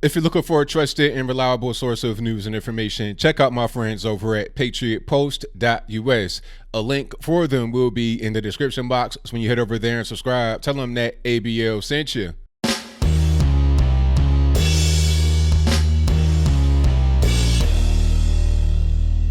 If you're looking for a trusted and reliable source of news and information, check out my friends over at patriotpost.us. A link for them will be in the description box. So when you head over there and subscribe, tell them that ABL sent you.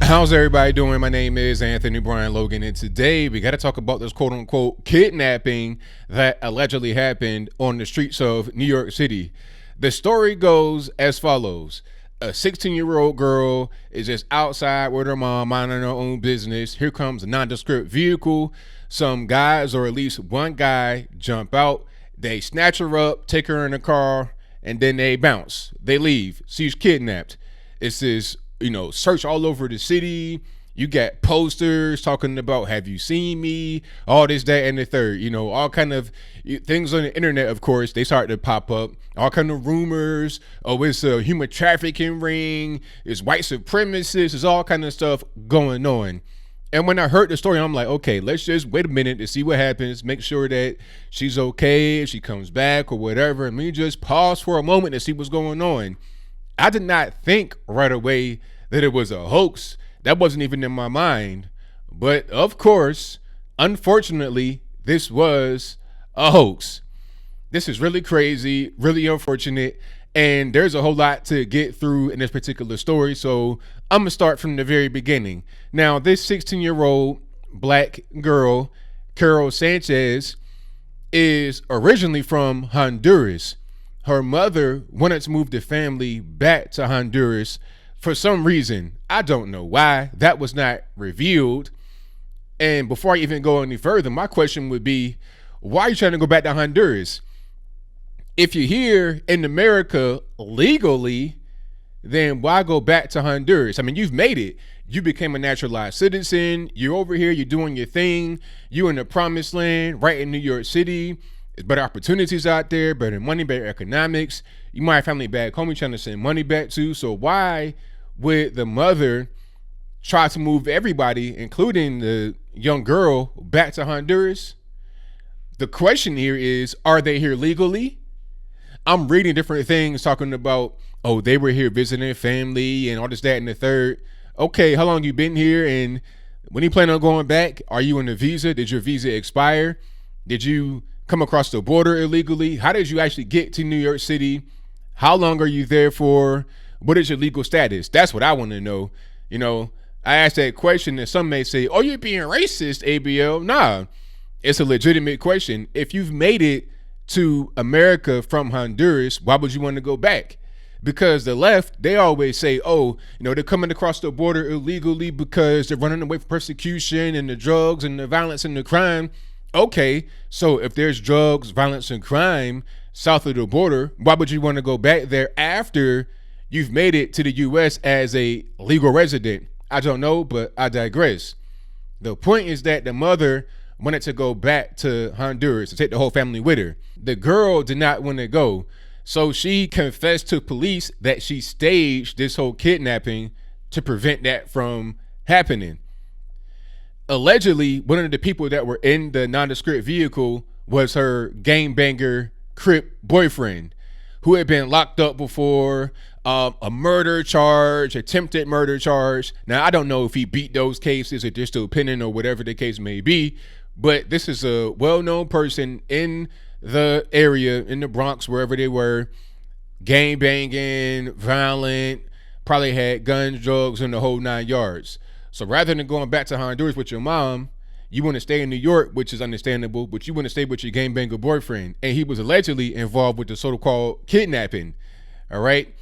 How's everybody doing? My name is Anthony Brian Logan, and today we got to talk about this quote-unquote kidnapping that allegedly happened on the streets of New York City. The story goes as follows. A 16-year-old girl is just outside with her mom minding her own business. Here comes a nondescript vehicle. Some guys, or at least one guy, jump out. They snatch her up, take her in the car, and then they bounce. They leave. She's kidnapped. It's this, search all over the city. You got posters talking about, have you seen me? All this, that, and the third. All kind of things on the internet, of course, they start to pop up. All kind of rumors. Oh, it's a human trafficking ring. It's white supremacists. It's all kind of stuff going on. And when I heard the story, I'm like, okay, let's just wait a minute to see what happens. Make sure that she's okay, if she comes back or whatever. And we just pause for a moment to see what's going on. I did not think right away that it was a hoax. That wasn't even in my mind. But of course, unfortunately, this was a hoax. This is really crazy, really unfortunate, and there's a whole lot to get through in this particular story. So I'm gonna start from the very beginning. Now, this 16-year-old black girl, Karol Sanchez, is originally from Honduras. Her mother wanted to move the family back to Honduras for some reason. I don't know why. That was not revealed. And before I even go any further, my question would be, why are you trying to go back to Honduras? If you're here in America legally, then why go back to Honduras? I mean, you've made it. You became a naturalized citizen. You're over here. You're doing your thing. You're in the promised land, right in New York City. There's better opportunities out there, better money, better economics. You might have family back home you're trying to send money back to. So why would the mother try to move everybody, including the young girl, back to Honduras? The question here is, are they here legally? I'm reading different things talking about, oh, they were here visiting family and all this, that, and the third. Okay, how long you been here? And when you plan on going back, are you on a visa? Did your visa expire? Did you come across the border illegally? How did you actually get to New York City? How long are you there for? What is your legal status? That's what I want to know. I asked that question and some may say, oh, you're being racist, ABL. Nah, it's a legitimate question. If you've made it to America from Honduras, why would you want to go back? Because the left, they always say, oh, they're coming across the border illegally because they're running away from persecution and the drugs and the violence and the crime. Okay, so if there's drugs, violence, and crime south of the border, why would you want to go back there after you've made it to the U.S. as a legal resident? I don't know, but I digress. The point is that the mother wanted to go back to Honduras to take the whole family with her. The girl did not want to go, so she confessed to police that she staged this whole kidnapping to prevent that from happening. Allegedly, one of the people that were in the nondescript vehicle was her gangbanger Crip boyfriend, who had been locked up before, a murder charge, attempted murder charge. Now, I don't know if he beat those cases or they're still pending or whatever the case may be, but this is a well-known person in the area, in the Bronx, wherever they were, gang banging, violent, probably had guns, drugs, and the whole 9 yards. So rather than going back to Honduras with your mom, you want to stay in New York, which is understandable, but you want to stay with your gangbanger boyfriend. And he was allegedly involved with the so-called kidnapping. All right.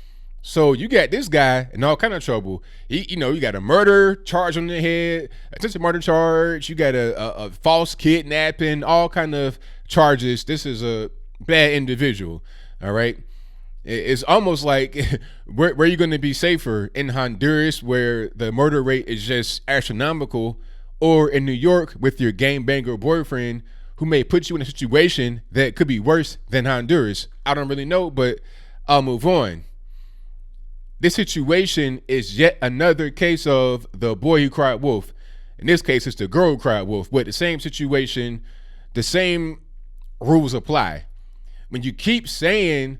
So you got this guy in all kind of trouble. You got a murder charge on the head, attempted murder charge. You got a false kidnapping, all kind of charges. This is a bad individual. All right. It's almost like where are you going to be safer, in Honduras, where the murder rate is just astronomical, or in New York with your gangbanger boyfriend who may put you in a situation that could be worse than Honduras? I don't really know, but I'll move on. This situation is yet another case of the boy who cried wolf. In this case, it's the girl who cried wolf, but the same situation, the same rules apply. When you keep saying,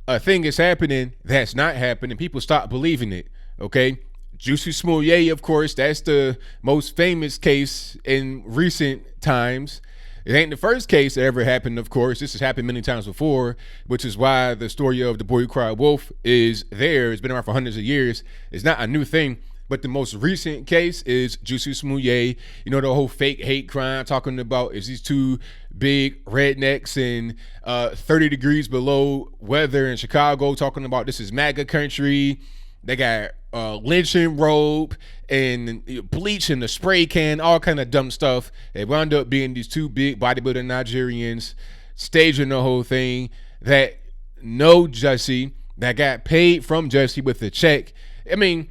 a thing is happening that's not happening. People stop believing it. Okay. Juicy Smollett, of course, that's the most famous case in recent times. It ain't the first case that ever happened, of course. This has happened many times before, which is why the story of the boy who cried wolf is there. It's been around for hundreds of years. It's not a new thing. But the most recent case is Juicy Smollett. You know, the whole fake hate crime, talking about is these two big rednecks in 30 degrees below weather in Chicago, talking about this is MAGA country. They got lynching rope and bleach in the spray can, all kind of dumb stuff. They wound up being these two big bodybuilding Nigerians staging the whole thing that know Jesse, that got paid from Jesse with a check. I mean,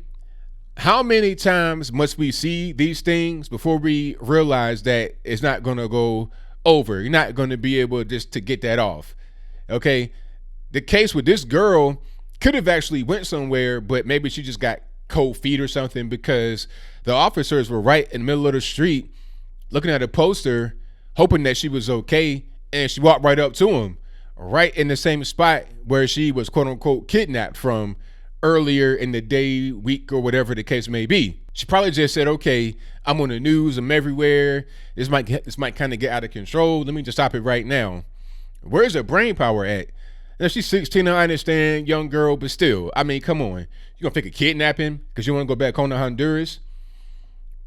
how many times must we see these things before we realize that it's not going to go over? You're not going to be able just to get that off. Okay. The case with this girl could have actually went somewhere, but maybe she just got cold feet or something, because the officers were right in the middle of the street looking at a poster, hoping that she was okay. And she walked right up to him, right in the same spot where she was quote unquote kidnapped from earlier in the day, week, or whatever the case may be. She probably just said, okay, I'm on the news, I'm everywhere. This might kind of get out of control. Let me just stop it right now. Where's her brain power at? Now, she's 16, I understand, young girl, but still, I mean, come on. You gonna think of kidnapping because you want to go back home to Honduras?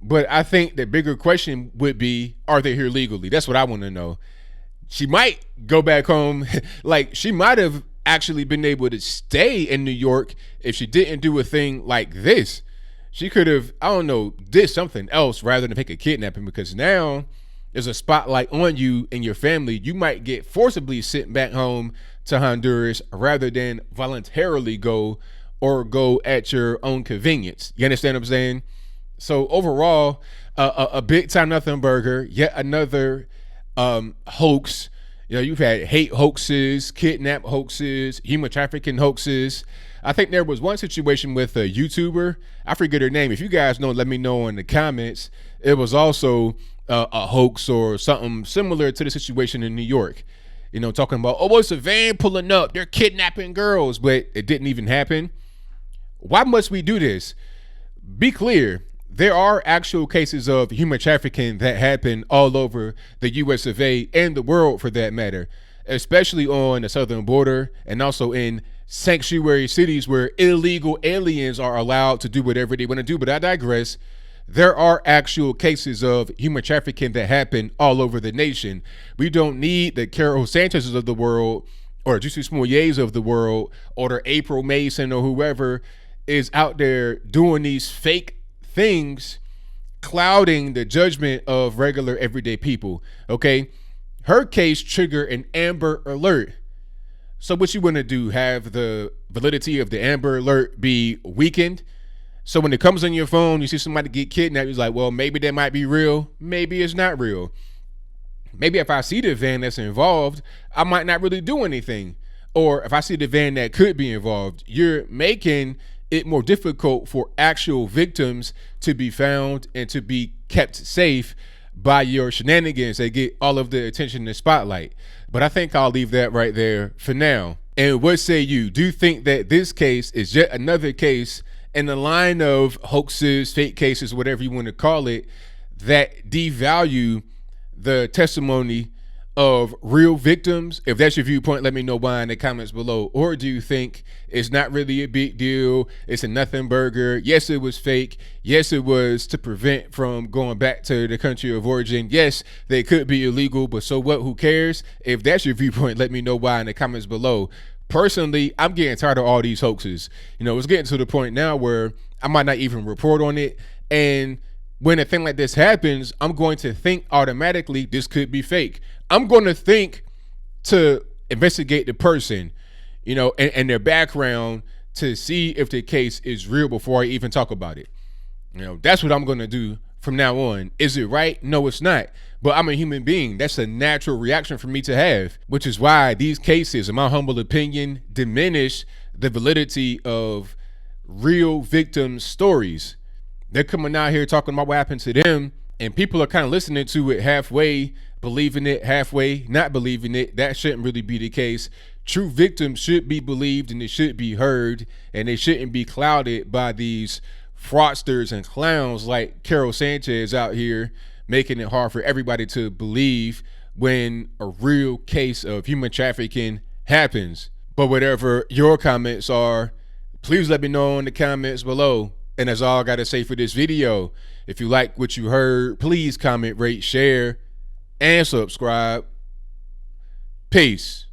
But I think the bigger question would be, are they here legally? That's what I want to know. She might go back home. Like, she might have actually been able to stay in New York if she didn't do a thing like this. She could have, I don't know, did something else rather than pick a kidnapping, because now there's a spotlight on you and your family. You might get forcibly sent back home to Honduras rather than voluntarily go at your own convenience. You understand what I'm saying? So overall, a big time nothing burger, yet another hoax. You know, you've had hate hoaxes, kidnap hoaxes, human trafficking hoaxes. I think there was one situation with a YouTuber. I forget her name. If you guys know, let me know in the comments. It was also a hoax or something similar to the situation in New York. You know, talking about, oh, it's a van pulling up, they're kidnapping girls, but it didn't even happen. Why must we do this? Be clear. There are actual cases of human trafficking that happen all over the US of A and the world for that matter, especially on the southern border and also in sanctuary cities where illegal aliens are allowed to do whatever they want to do. But I digress. There are actual cases of human trafficking that happen all over the nation. We don't need the Karol Sanchez's of the world or Juicy Smollett's of the world or the April Mason or whoever is out there doing these fake things, clouding the judgment of regular everyday people. Okay, her case triggered an Amber Alert. So what you want to do, have the validity of the Amber Alert be weakened? So when it comes on your phone, you see somebody get kidnapped, you're like, well, maybe that might be real, maybe it's not real. Maybe if I see the van that's involved, I might not really do anything. Or if I see the van that could be involved, you're making it more difficult for actual victims to be found and to be kept safe by your shenanigans that get all of the attention and spotlight. But I think I'll leave that right there for now. And what say you? Do you think that this case is yet another case in the line of hoaxes, fake cases, whatever you want to call it, that devalue the testimony of real victims? If that's your viewpoint, let me know why in the comments below. Or do you think it's not really a big deal? It's a nothing burger. Yes, it was fake. Yes, it was to prevent from going back to the country of origin. Yes, they could be illegal, but so what? Who cares? If that's your viewpoint, let me know why in the comments below. Personally, I'm getting tired of all these hoaxes. You know, it's getting to the point now where I might not even report on it. And when a thing like this happens, I'm going to think automatically this could be fake. I'm going to think to investigate the person, you know, and their background to see if the case is real before I even talk about it. You know, that's what I'm going to do from now on. Is it right? No, it's not. But I'm a human being. That's a natural reaction for me to have, which is why these cases, in my humble opinion, diminish the validity of real victims' stories. They're coming out here talking about what happened to them, and people are kind of listening to it halfway, believing it, halfway not believing it. That shouldn't really be the case. True victims should be believed and they should be heard, and they shouldn't be clouded by these fraudsters and clowns like Karol Sanchez out here making it hard for everybody to believe when a real case of human trafficking happens. But whatever your comments are, please let me know in the comments below. And that's all I gotta say for this video. If you like what you heard, please comment, rate, share, and subscribe. Peace.